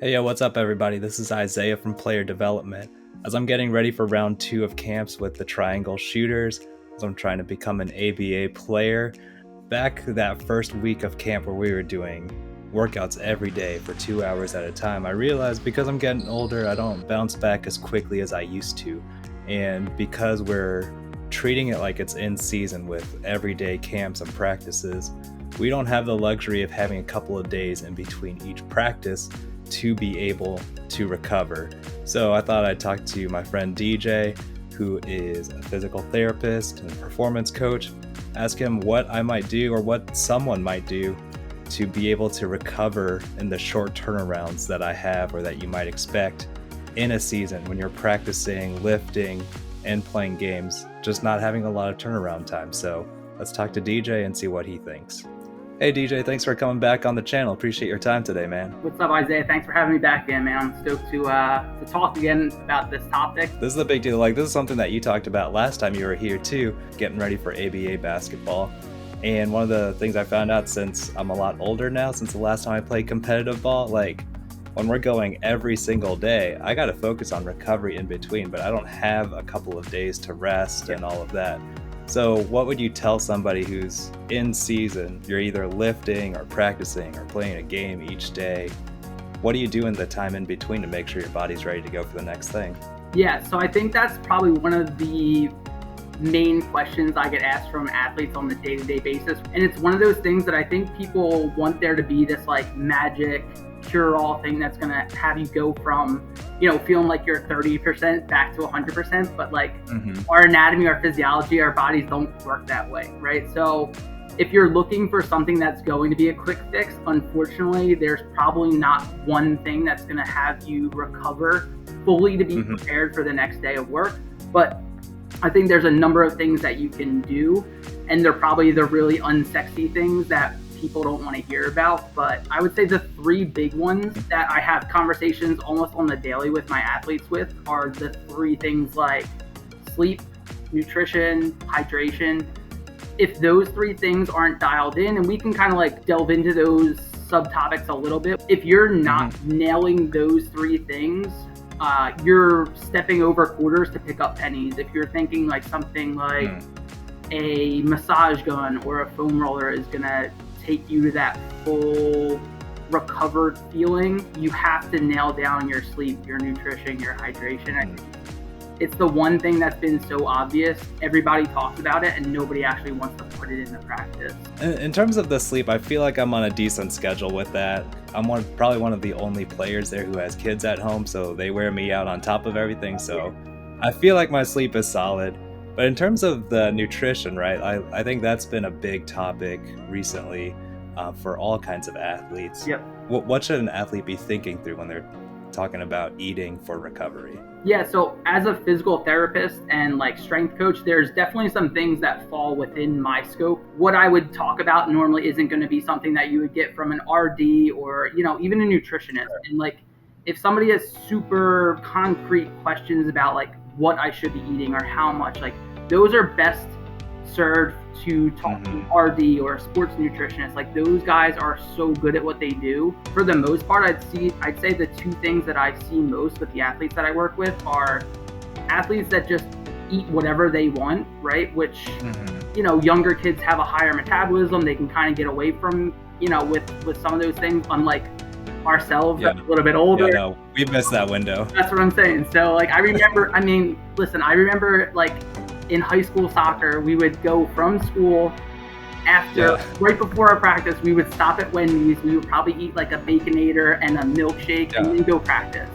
Hey, yo, what's up, everybody? This is Isaiah from Player Development. As I'm getting ready for round 2 of camps with the Triangle Shooters, as I'm trying to become an ABA player, back that first week of camp where we were doing workouts every day for 2 hours at a time, I realized because I'm getting older, I don't bounce back as quickly as I used to. And because we're treating it like it's in season with everyday camps and practices, we don't have the luxury of having a couple of days in between each practice to be able to recover. So I thought I'd talk to my friend DJ, who is a physical therapist and performance coach, ask him what I might do or what someone might do to be able to recover in the short turnarounds that I have or that you might expect in a season when you're practicing, lifting, and playing games, just not having a lot of turnaround time. So let's talk to DJ and see what he thinks. Hey DJ, thanks for coming back on the channel. Appreciate your time today, man. What's up, Isaiah? Thanks for having me back again, man. I'm stoked to talk again about this topic. This is a big deal. This is something that you talked about last time you were here too, getting ready for ABA basketball. And one of the things I found out, since I'm a lot older now, since the last time I played competitive ball, when we're going every single day, I got to focus on recovery in between, but I don't have a couple of days to rest and all of that. So what would you tell somebody who's in season? You're either lifting or practicing or playing a game each day. What do you do in the time in between to make sure your body's ready to go for the next thing? Yeah, so I think that's probably one of the main questions I get asked from athletes on the day-to-day basis. And it's one of those things that I think people want there to be this magic cure-all thing that's going to have you go from, feeling like you're 30% back to 100%. But our anatomy, our physiology, our bodies don't work that way, right? So if you're looking for something that's going to be a quick fix, unfortunately, there's probably not one thing that's going to have you recover fully to be prepared for the next day of work. But I think there's a number of things that you can do, and they're probably the really unsexy things that people don't want to hear about. But I would say the three big ones that I have conversations almost on the daily with my athletes with are the three things like sleep, nutrition, hydration. If those three things aren't dialed in, and we can kind of delve into those subtopics a little bit, if you're not nailing those three things, you're stepping over quarters to pick up pennies. If you're thinking something like a massage gun or a foam roller is gonna take you to that full recovered feeling, you have to nail down your sleep, your nutrition, your hydration. It's the one thing that's been so obvious. Everybody talks about it and nobody actually wants to put it into practice. In terms of the sleep, I feel like I'm on a decent schedule with that. I'm probably one of the only players there who has kids at home, so they wear me out on top of everything. So I feel like my sleep is solid. But in terms of the nutrition, right, I think that's been a big topic recently for all kinds of athletes. Yep. What should an athlete be thinking through when they're talking about eating for recovery? Yeah, so as a physical therapist and strength coach, there's definitely some things that fall within my scope. What I would talk about normally isn't going to be something that you would get from an RD or, even a nutritionist. Sure. And if somebody has super concrete questions about what I should be eating or how much, those are best served to talk to an RD or a sports nutritionist. Those guys are so good at what they do. For the most part, I'd say the two things that I see most with the athletes that I work with are athletes that just eat whatever they want, right? Which, younger kids have a higher metabolism. They can kind of get away from, with some of those things, unlike ourselves, that's a little bit older. Yeah, no, we've missed that window. That's what I'm saying. So I remember, I remember in high school soccer, we would go from school right before our practice, we would stop at Wendy's. We would probably eat a Baconator and a milkshake and then go practice.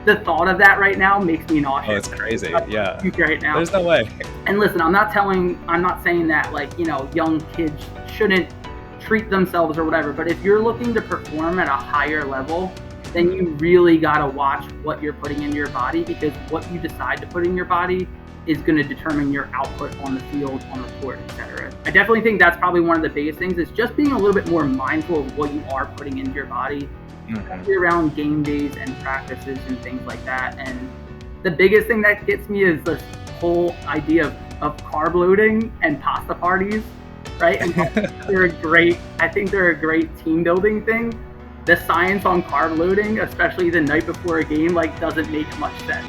The thought of that right now makes me nauseous. Oh, it's crazy. Yeah. Right now. There's no way. And listen, I'm not saying that young kids shouldn't treat themselves or whatever, but if you're looking to perform at a higher level, then you really got to watch what you're putting in your body, because what you decide to put in your body is going to determine your output on the field, on the court, etc. I definitely think that's probably one of the biggest things, is just being a little bit more mindful of what you are putting into your body, especially around game days and practices and things like that. And the biggest thing that gets me is this whole idea of carb loading and pasta parties, right? And I think they're a great team building thing. the science on carb loading, especially the night before a game, like doesn't make much sense.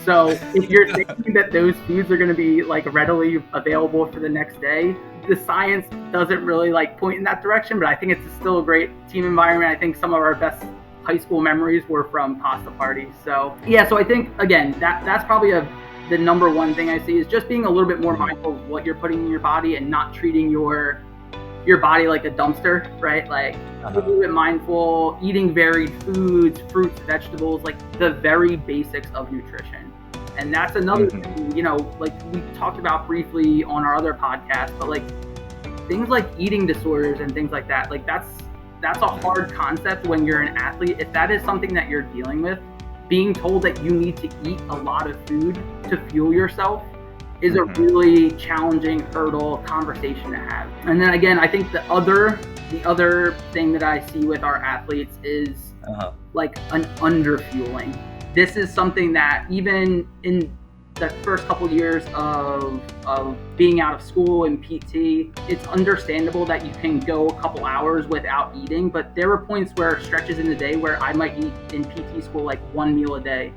So if you're thinking that those foods are going to be like readily available for the next day, the science doesn't really like point in that direction, but I think it's still a great team environment. I think some of our best high school memories were from pasta parties. So yeah, so I think again, that's probably the number one thing I see is just being a little bit more mindful of what you're putting in your body and not treating your body like a dumpster, right? Like a little bit mindful, eating varied foods, fruits, vegetables, like the very basics of nutrition. And that's another thing, you know, like we talked about briefly on our other podcast, but like things like eating disorders and things like that, like that's a hard concept when you're an athlete. If that is something that you're dealing with, being told that you need to eat a lot of food to fuel yourself is a really challenging hurdle conversation to have. And then again, I think the other thing that I see with our athletes is like an underfueling. This is something that even in the first couple years of being out of school in PT, it's understandable that you can go a couple hours without eating, but there were points where stretches in the day where I might eat in PT school like one meal a day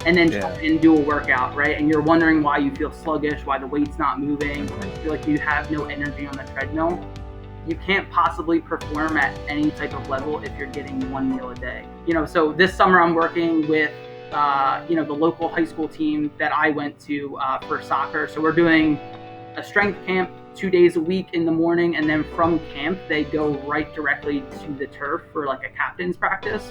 and then and do a workout, right? And you're wondering why you feel sluggish, why the weight's not moving, why you feel like you have no energy on the treadmill. You can't possibly perform at any type of level if you're getting one meal a day. You know, so this summer I'm working with the local high school team that I went to for soccer. So we're doing a strength camp 2 days a week in the morning, and then from camp they go right directly to the turf for like a captain's practice.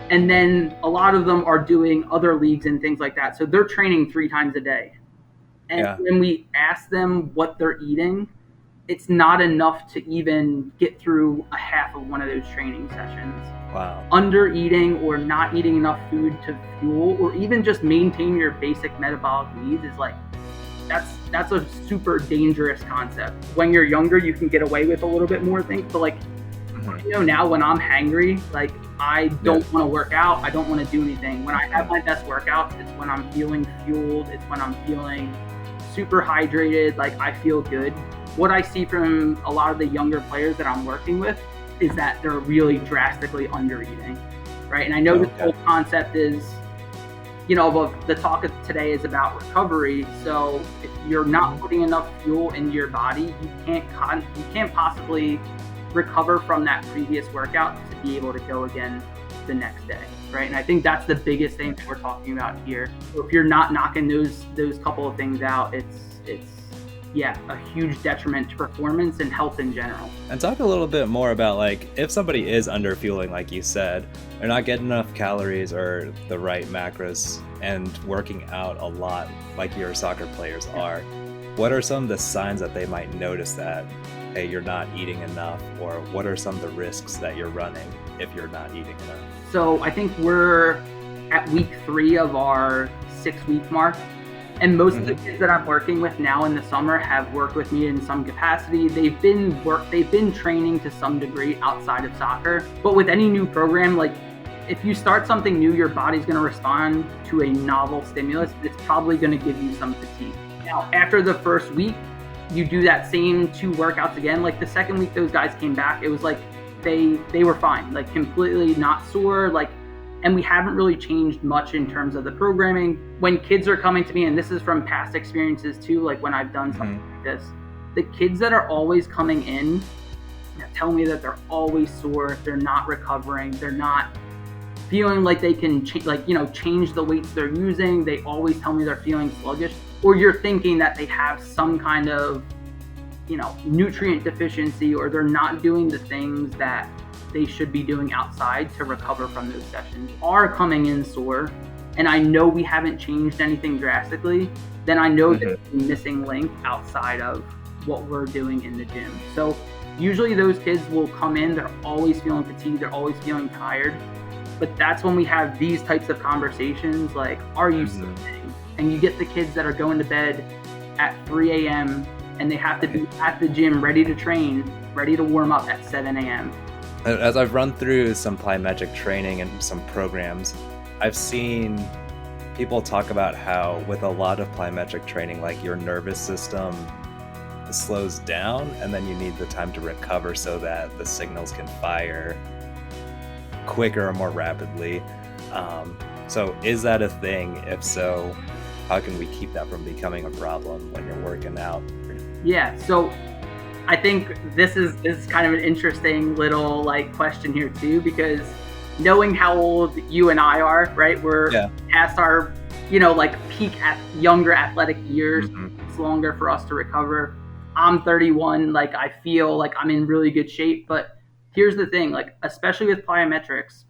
And then a lot of them are doing other leagues and things like that. So they're training 3 times a day. And when we ask them what they're eating, it's not enough to even get through a half of one of those training sessions. Wow. Under eating or not eating enough food to fuel or even just maintain your basic metabolic needs is like, that's a super dangerous concept. When you're younger, you can get away with a little bit more things, but like, you know, now when I'm hangry, like I don't want to work out. I don't want to do anything. When I have my best workouts, it's when I'm feeling fueled. It's when I'm feeling super hydrated. Like I feel good. What I see from a lot of the younger players that I'm working with is that they're really drastically under eating, right? And I know this whole concept is, you know, the talk of today is about recovery. So if you're not putting enough fuel into your body, you can't possibly recover from that previous workout to be able to go again the next day, right? And I think that's the biggest thing that we're talking about here. So if you're not knocking those couple of things out, it's a huge detriment to performance and health in general. And talk a little bit more about like if somebody is underfueling, like you said, they're not getting enough calories or the right macros and working out a lot like your soccer players are. What are some of the signs that they might notice that, hey, you're not eating enough, or what are some of the risks that you're running if you're not eating enough? So I think we're at week 3 of our 6-week mark. And most of the kids that I'm working with now in the summer have worked with me in some capacity. They've been training to some degree outside of soccer. But with any new program, like if you start something new, your body's going to respond to a novel stimulus. It's probably going to give you some fatigue. Now, after the first week, you do that same 2 workouts again. Like the second week those guys came back, it was like they were fine, like completely not sore, like. And we haven't really changed much in terms of the programming. When kids are coming to me, and this is from past experiences too, like when I've done something like this, the kids that are always coming in tell me that they're always sore, they're not recovering, they're not feeling like they can change the weights they're using. They always tell me they're feeling sluggish, or you're thinking that they have some kind of, nutrient deficiency, or they're not doing the things that they should be doing outside to recover from those sessions, are coming in sore, and I know we haven't changed anything drastically, then I know there's a missing link outside of what we're doing in the gym. So usually those kids will come in, they're always feeling fatigued, they're always feeling tired, but that's when we have these types of conversations like, are you sleeping? And you get the kids that are going to bed at 3 a.m. and they have to be at the gym ready to train, ready to warm up at 7 a.m. As I've run through some plyometric training and some programs, I've seen people talk about how with a lot of plyometric training, like your nervous system slows down and then you need the time to recover so that the signals can fire quicker or more rapidly. So is that a thing? If so, how can we keep that from becoming a problem when you're working out? Yeah, so I think this is kind of an interesting little like question here too, because knowing how old you and I are, right? We're past our, like peak at younger athletic years. It's longer for us to recover. I'm 31. Like I feel like I'm in really good shape, but here's the thing, like especially with plyometrics,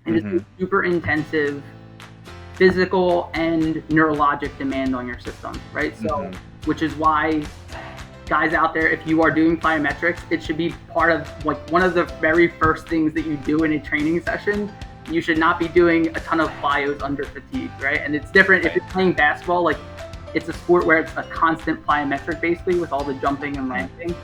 it is a super intensive physical and neurologic demand on your system, right? So, which is why guys out there, if you are doing plyometrics, it should be part of like one of the very first things that you do in a training session. You should not be doing a ton of plyos under fatigue, right? And it's different if you're playing basketball, like it's a sport where it's a constant plyometric basically with all the jumping and landing.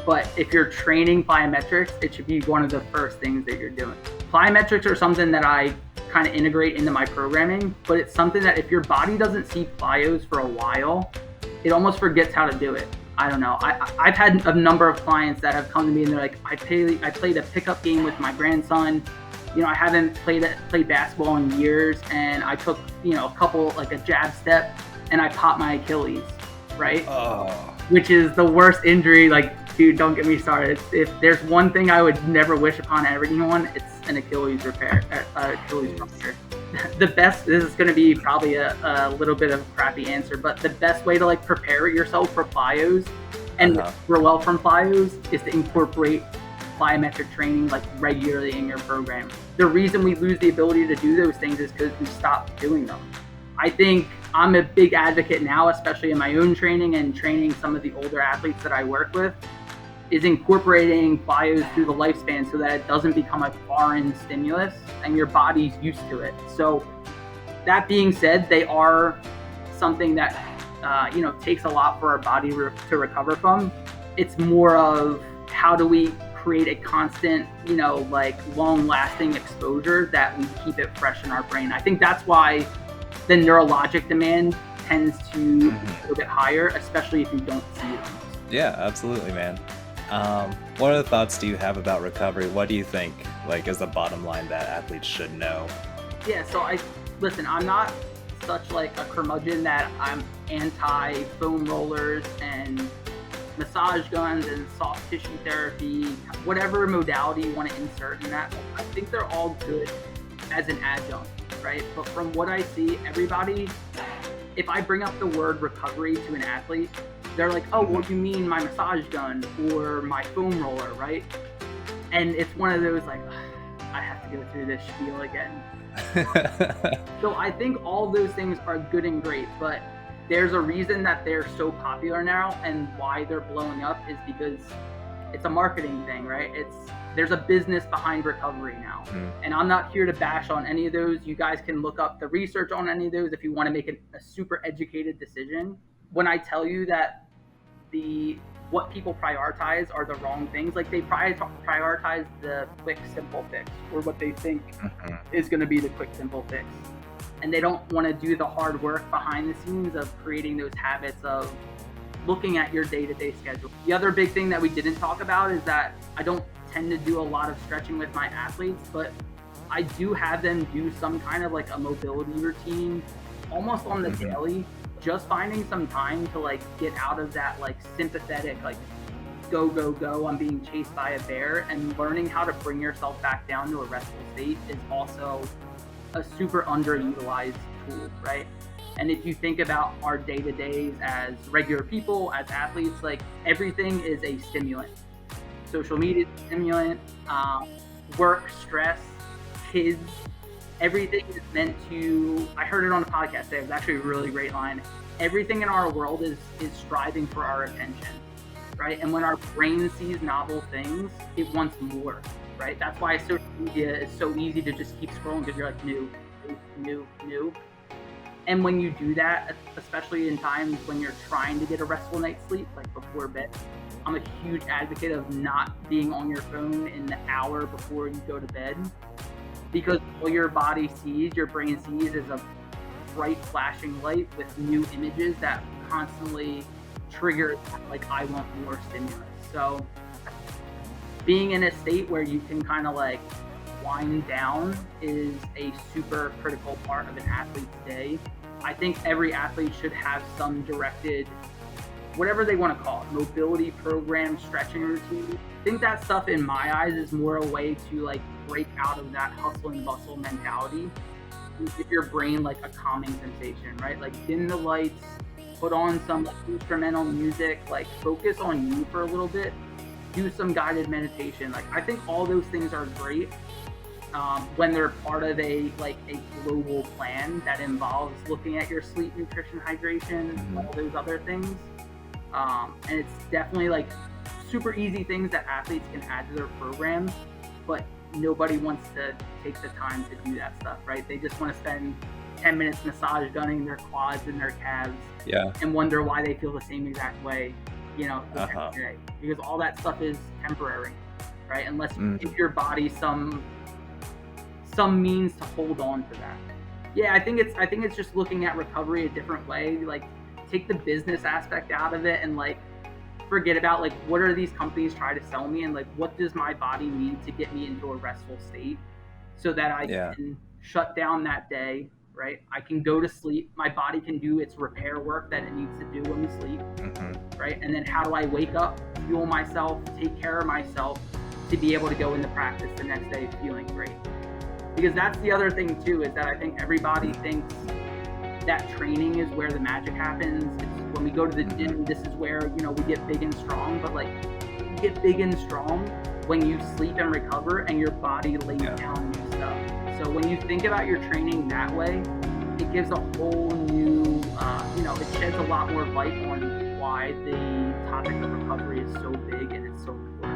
But if you're training plyometrics, it should be one of the first things that you're doing. Plyometrics are something that I kind of integrate into my programming, but it's something that if your body doesn't see plyos for a while, it almost forgets how to do it. I don't know. I've had a number of clients that have come to me and they're like, I played a pickup game with my grandson. I haven't played basketball in years, and I took, a couple, like a jab step, and I popped my Achilles, right? Oh. Which is the worst injury. Like, dude, don't get me started. If there's one thing I would never wish upon anyone, it's an Achilles repair, Achilles rupture. The best, this is going to be probably a little bit of a crappy answer, but the best way to like prepare yourself for plyos and grow well from plyos is to incorporate plyometric training like regularly in your program. The reason we lose the ability to do those things is because we stop doing them. I think I'm a big advocate now, especially in my own training and training some of the older athletes that I work with, is incorporating plyos through the lifespan so that it doesn't become a foreign stimulus and your body's used to it. So that being said, they are something that takes a lot for our body to recover from. It's more of how do we create a constant, like long-lasting exposure that we keep it fresh in our brain. I think that's why the neurologic demand tends to be a little bit higher, especially if you don't see it. Yeah, absolutely, man. What other thoughts do you have about recovery? What do you think, like, is the bottom line that athletes should know? Yeah, so I'm not such like a curmudgeon that I'm anti foam rollers and massage guns and soft tissue therapy, whatever modality you want to insert in that. I think they're all good as an adjunct, right? But from what I see, everybody, if I bring up the word recovery to an athlete, they're like, oh, what do you mean my massage gun or my foam roller, right? And it's one of those like, I have to go through this spiel again. So I think all those things are good and great, but there's a reason that they're so popular now, and why they're blowing up is because it's a marketing thing, right? There's a business behind recovery now. And I'm not here to bash on any of those. You guys can look up the research on any of those if you want to make a super educated decision. When I tell you that what people prioritize are the wrong things, like they prioritize the quick, simple fix, or what they think is going to be the quick, simple fix. And they don't want to do the hard work behind the scenes of creating those habits of looking at your day-to-day schedule. The other big thing that we didn't talk about is that I don't tend to do a lot of stretching with my athletes, but I do have them do some kind of like a mobility routine almost on the daily, just finding some time to like get out of that like sympathetic, like go, go, go, I'm being chased by a bear, and learning how to bring yourself back down to a restful state is also a super underutilized tool, right? And if you think about our day-to-days as regular people, as athletes, like everything is a stimulant. Social media is a stimulant, work, stress, kids, everything is meant to, I heard it on a podcast today, it was actually a really great line. Everything in our world is striving for our attention, right? And when our brain sees novel things, it wants more, right? That's why social media is so easy to just keep scrolling, because you're like new. And when you do that, especially in times when you're trying to get a restful night's sleep, like before bed, I'm a huge advocate of not being on your phone in the hour before you go to bed, because all your body sees, your brain sees, is a bright flashing light with new images that constantly trigger like, I want more stimulus. So being in a state where you can kind of like wind down is a super critical part of an athlete's day. I think every athlete should have some directed, whatever they want to call it, mobility program, stretching routine. I think that stuff in my eyes is more a way to like break out of that hustle and bustle mentality. Give your brain like a calming sensation, right? Like dim the lights, put on some like instrumental music, like focus on you for a little bit, do some guided meditation. Like I think all those things are great when they're part of a global plan that involves looking at your sleep, nutrition, hydration, all those other things. And it's definitely like super easy things that athletes can add to their programs, but nobody wants to take the time to do that stuff, right? They just want to spend 10 minutes massage gunning their quads and their calves, and wonder why they feel the same exact way, the next day. Because all that stuff is temporary, right? Unless you give your body some means to hold on to that. Yeah, I think it's just looking at recovery a different way. Like take the business aspect out of it and like forget about like what are these companies trying to sell me, and like what does my body need to get me into a restful state so that I can shut down that day, right? I can go to sleep, my body can do its repair work that it needs to do when we sleep, right? And then how do I wake up, fuel myself, take care of myself to be able to go into practice the next day feeling great? Because that's the other thing too, is that I think everybody thinks that training is where the magic happens. It's when we go to the gym, this is where, we get big and strong, but like you get big and strong when you sleep and recover and your body lays down new stuff. So when you think about your training that way, it gives a whole new, it sheds a lot more light on why the topic of recovery is so big and it's so important.